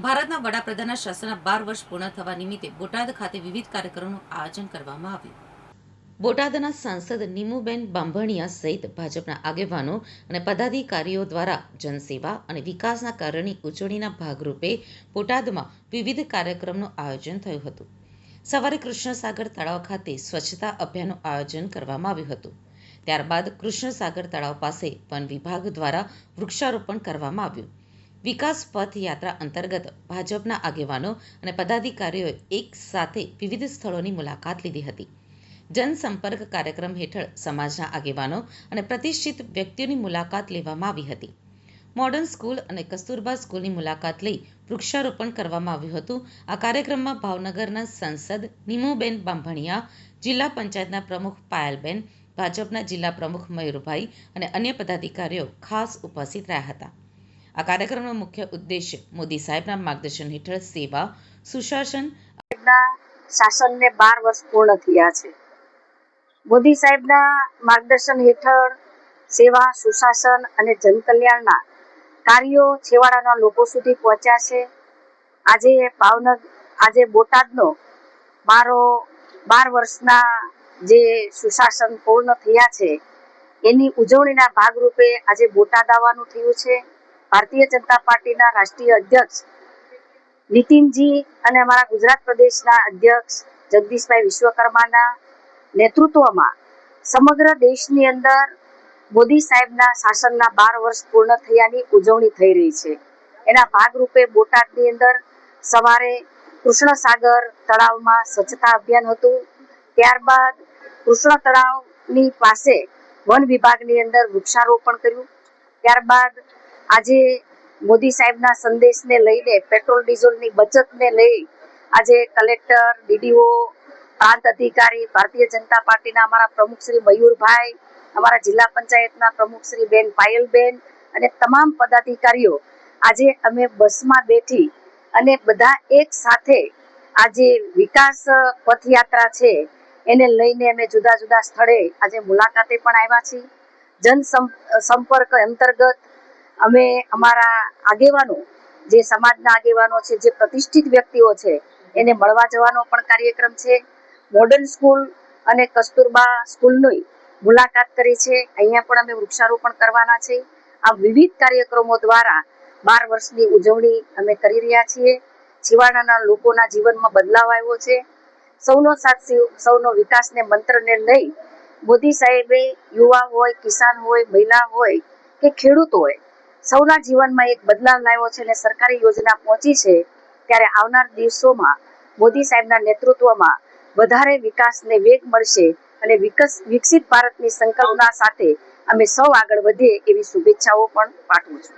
ભારતના વડાપ્રધાનના શાસનના 12 વર્ષ પૂર્ણ થવા નિમિત્તે બોટાદ ખાતે વિવિધ કાર્યક્રમોનું આયોજન કરવામાં આવ્યું. બોટાદના સાંસદ નીમુબેન બાંભણિયા સહિત ભાજપના આગેવાનો અને પદાધિકારીઓ દ્વારા જનસેવા અને વિકાસના કાર્યોની ઉજવણીના ભાગરૂપે બોટાદમાં વિવિધ કાર્યક્રમનું આયોજન થયું હતું. સવારે કૃષ્ણસાગર તળાવ ખાતે સ્વચ્છતા અભિયાનનું આયોજન કરવામાં આવ્યું હતું. ત્યારબાદ કૃષ્ણસાગર તળાવ પાસે વન વિભાગ દ્વારા વૃક્ષારોપણ કરવામાં આવ્યું. વિકાસ પથ યાત્રા અંતર્ગત ભાજપના આગેવાનો અને પદાધિકારીઓએ એક સાથે વિવિધ સ્થળોની મુલાકાત લીધી હતી. જનસંપર્ક કાર્યક્રમ હેઠળ સમાજના આગેવાનો અને પ્રતિષ્ઠિત વ્યક્તિઓની મુલાકાત લેવામાં આવી હતી. મોડર્ન સ્કૂલ અને કસ્તુરબા સ્કૂલની મુલાકાત લઈ વૃક્ષારોપણ કરવામાં આવ્યું હતું. આ કાર્યક્રમમાં ભાવનગરના સાંસદ નીમુબેન બાંભણિયા, જિલ્લા પંચાયતના પ્રમુખ પાયલબેન, ભાજપના જિલ્લા પ્રમુખ મયુરભાઈ અને અન્ય પદાધિકારીઓ ખાસ ઉપસ્થિત રહ્યા હતા. આ કાર્યક્રમનો મુખ્ય ઉદ્દેશ્ય મોદી સાહેબના માર્ગદર્શન હેઠળ સેવા, સુશાસન શાસનને 12 વર્ષ પૂર્ણ થયા છે. મોદી સાહેબના માર્ગદર્શન હેઠળ સેવા, સુશાસન અને જનકલ્યાણના કાર્યો છેવાડાના લોકો સુધી પહોંચ્યા છે. આજે બોટાદનો મારો 12 વર્ષના જે સુશાસન પૂર્ણ થયા છે એની ઉજવણીના ભાગરૂપે આજે બોટાદ આવવાનું થયું છે. ભારતીય જનતા પાર્ટીના રાષ્ટ્રીય અધ્યક્ષ નીતિનજી અને અમારા ગુજરાત પ્રદેશના અધ્યક્ષ જગદીશભાઈ વિશ્વકર્માના નેતૃત્વમાં સમગ્ર દેશની અંદર મોદી સાહેબના શાસનના 12 વર્ષ પૂર્ણ થયાની ઉજવણી થઈ રહી છે. એના ભાગરૂપે બોટાદની અંદર સવારે કૃષ્ણસાગર તળાવમાં સ્વચ્છતા અભિયાન હતું. ત્યારબાદ કૃષ્ણ તળાવની પાસે વન વિભાગની અંદર વૃક્ષારોપણ કર્યું. ત્યારબાદ આજે મોદી સાહેબના સંદેશને લઈને પેટ્રોલ ડીઝલની બચતને લઈ આજે કલેક્ટર, ડીડીઓ, પ્રાંત અધિકારી, ભારતીય જનતા પાર્ટીના અમારા પ્રમુખ શ્રી મયુરભાઈ, અમારા જિલ્લા પંચાયતના પ્રમુખ શ્રી બેન પાયલબેન અને તમામ પદાધિકારીઓ આજે અમે બસમાં બેઠી અને બધા એક સાથે આજે વિકાસ પથયાત્રા છે એને લઈને અમે જુદા જુદા સ્થળે આજે મુલાકાતે પણ આવ્યા છીએ. જનસંપર્ક અંતર્ગત અમે અમારા આગેવાનો, જે સમાજના આગેવાનો છે, જે પ્રતિષ્ઠિત વ્યક્તિઓ છે એને મળવા જવાનો પણ કાર્યક્રમ છે. મોડર્ન સ્કૂલ અને કસ્તુરબા સ્કૂલની મુલાકાત કરી છે. અહીંયા પણ અમે વૃક્ષારોપણ કરવાના છે. આ વિવિધ કાર્યક્રમો દ્વારા 12 વર્ષની ઉજવણી અમે કરી રહ્યા છીએ. છેવાડાના લોકોના જીવનમાં બદલાવ આવ્યો છે. સૌનો સાથ સૌનો વિકાસને મંત્રને લઈ મોદી સાહેબે યુવા હોય, કિસાન હોય, મહિલા હોય કે ખેડૂત હોય, સૌના જીવનમાં એક બદલાવ લાવ્યો છે અને સરકારી યોજના પહોંચી છે. ત્યારે આવનાર દિવસોમાં મોદી સાહેબના નેતૃત્વમાં વધારે વિકાસને વેગ મળશે અને વિકસિત ભારતની સંકલ્પના સાથે અમે સૌ આગળ વધીએ એવી શુભેચ્છાઓ પણ પાઠવું છું.